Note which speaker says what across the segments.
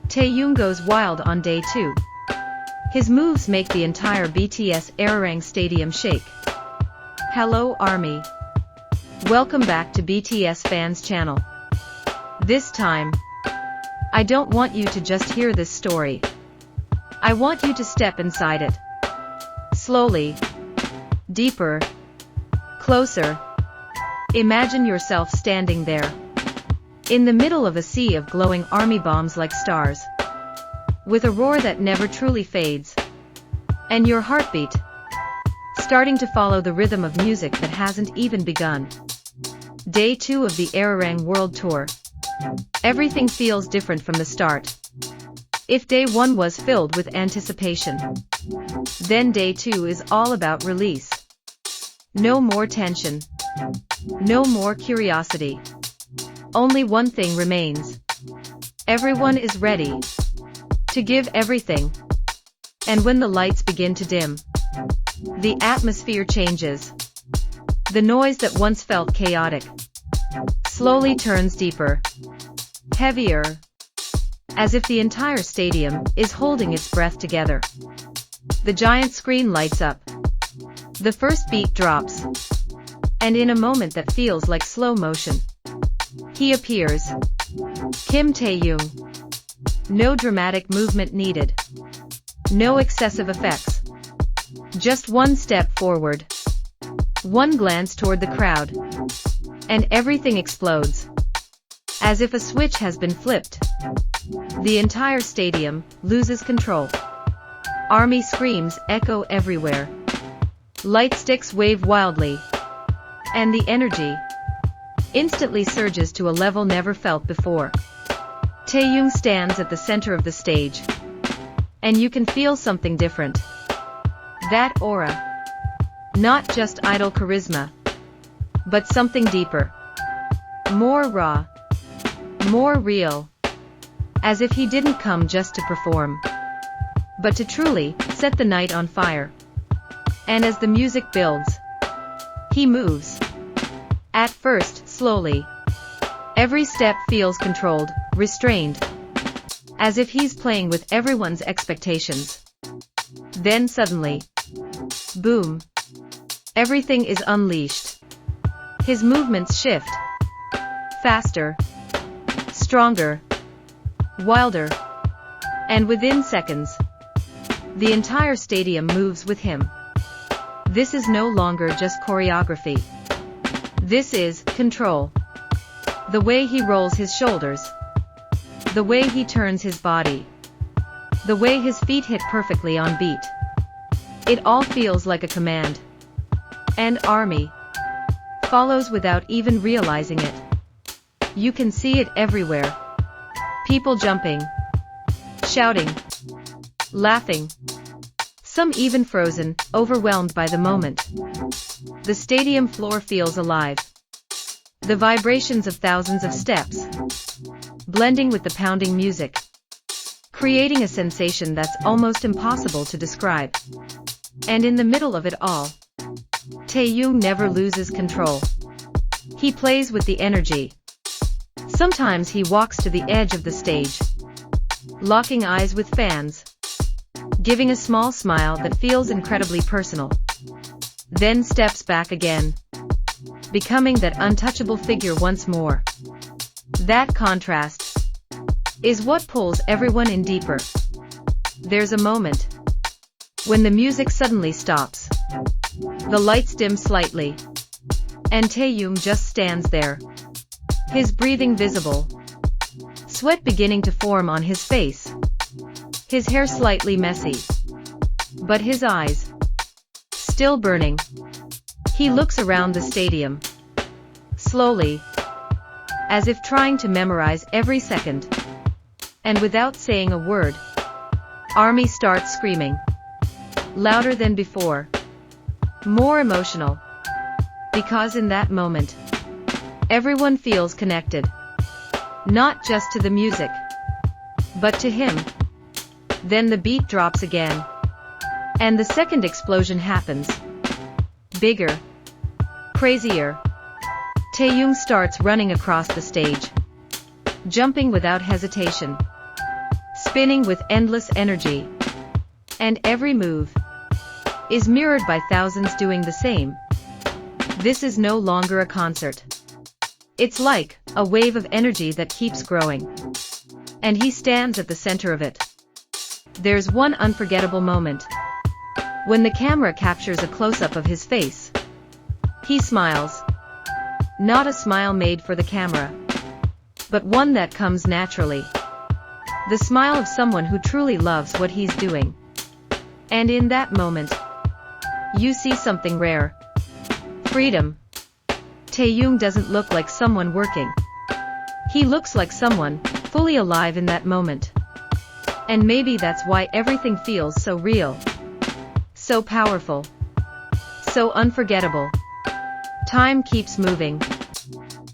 Speaker 1: Taehyung goes wild on day 2. His moves make the entire BTS Arirang Stadium shake. Hello ARMY. Welcome back to BTS Fans channel. This time, I don't want you to just hear this story. I want you to step inside it. Slowly. Deeper. Closer. Imagine yourself standing there. In the middle of a sea of glowing army bombs like stars. With a roar that never truly fades. And your heartbeat starting to follow the rhythm of music that hasn't even begun. Day 2 of the Arirang World Tour. Everything feels different from the start. If day 1 was filled with anticipation, then day 2 is all about release. No more tension. No more curiosity. Only one thing remains. Everyone is ready to give everything. And when the lights begin to dim, the atmosphere changes. The noise that once felt chaotic slowly turns deeper, heavier, as if the entire stadium is holding its breath together. The giant screen lights up. The first beat drops. And in a moment that feels like slow motion, he appears. Kim Taehyung. No dramatic movement needed. No excessive effects. Just one step forward. One glance toward the crowd. And everything explodes. As if a switch has been flipped. The entire stadium loses control. Army screams echo everywhere. Light sticks wave wildly. And the energy instantly surges to a level never felt before. Taehyung stands at the center of the stage. And you can feel something different. That aura. Not just idol charisma. But something deeper. More raw. More real. As if he didn't come just to perform, but to truly set the night on fire. And as the music builds, he moves. At first, slowly. Every step feels controlled, restrained. As if he's playing with everyone's expectations. Then suddenly, boom. Everything is unleashed. His movements shift. Faster. Stronger. Wilder. And within seconds, the entire stadium moves with him. This is no longer just choreography. This is control. The way he rolls his shoulders. The way he turns his body. The way his feet hit perfectly on beat. It all feels like a command. And ARMY follows without even realizing it. You can see it everywhere. People jumping, shouting, laughing. Some even frozen, overwhelmed by the moment. The stadium floor feels alive. The vibrations of thousands of steps, blending with the pounding music, creating a sensation that's almost impossible to describe. And in the middle of it all, Taehyung never loses control. He plays with the energy. Sometimes he walks to the edge of the stage, locking eyes with fans, giving a small smile that feels incredibly personal. Then steps back again, becoming that untouchable figure once more. That contrast is what pulls everyone in deeper. There's a moment when the music suddenly stops. The lights dim slightly, and Taehyung just stands there. His breathing visible. Sweat beginning to form on his face. His hair slightly messy. But his eyes still burning. He looks around the stadium. Slowly. As if trying to memorize every second. And without saying a word, ARMY starts screaming. Louder than before. More emotional. Because in that moment, everyone feels connected. Not just to the music, but to him. Then the beat drops again. And the second explosion happens. bigger, crazier. Taehyung starts running across the stage, jumping without hesitation, spinning with endless energy. And every move is mirrored by thousands doing the same. This is no longer a concert. It's like a wave of energy that keeps growing. And he stands at the center of it. There's one unforgettable moment. When the camera captures a close-up of his face, he smiles. Not a smile made for the camera, but one that comes naturally. The smile of someone who truly loves what he's doing. And in that moment, you see something rare. Freedom. Taehyung doesn't look like someone working. He looks like someone fully alive in that moment. And maybe that's why everything feels so real, so powerful, so unforgettable. Time keeps moving.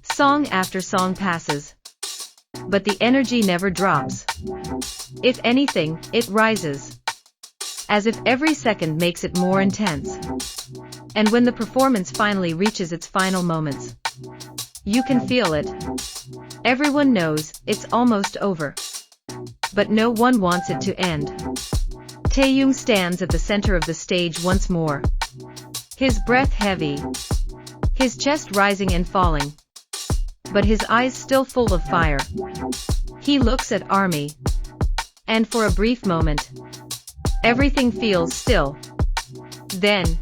Speaker 1: Song after song passes. But the energy never drops. If anything, it rises. As if every second makes it more intense. And when the performance finally reaches its final moments, you can feel it. Everyone knows it's almost over. But no one wants it to end. Taehyung stands at the center of the stage once more. His breath heavy. His chest rising and falling. But his eyes still full of fire. He looks at ARMY. And for a brief moment, everything feels still. Then,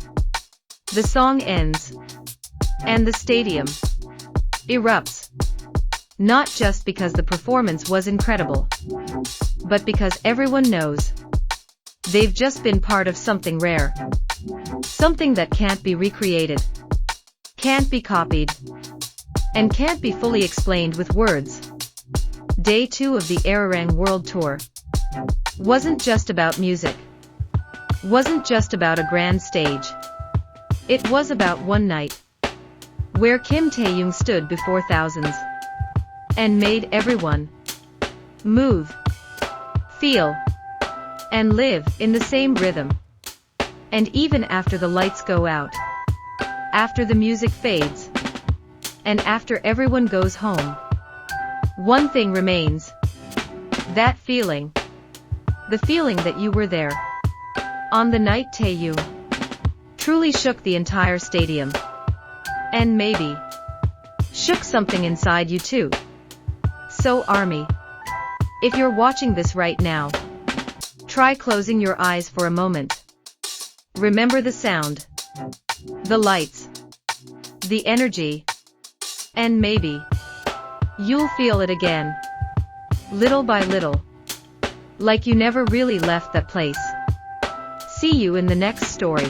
Speaker 1: the song ends. And the stadium erupts. Not just because the performance was incredible, but because everyone knows they've just been part of something rare. Something that can't be recreated, can't be copied, and can't be fully explained with words. Day 2 of the Arirang World Tour wasn't just about music, wasn't just about a grand stage. It was about one night, where Kim Taehyung stood before thousands, and made everyone move, feel, and live in the same rhythm. And even after the lights go out, after the music fades, and after everyone goes home, one thing remains. That feeling. The feeling that you were there. On the night Taehyung truly shook the entire stadium. And maybe shook something inside you too. So ARMY, if you're watching this right now, try closing your eyes for a moment. Remember the sound, the lights, the energy, and maybe you'll feel it again, little by little, like you never really left that place. See you in the next story.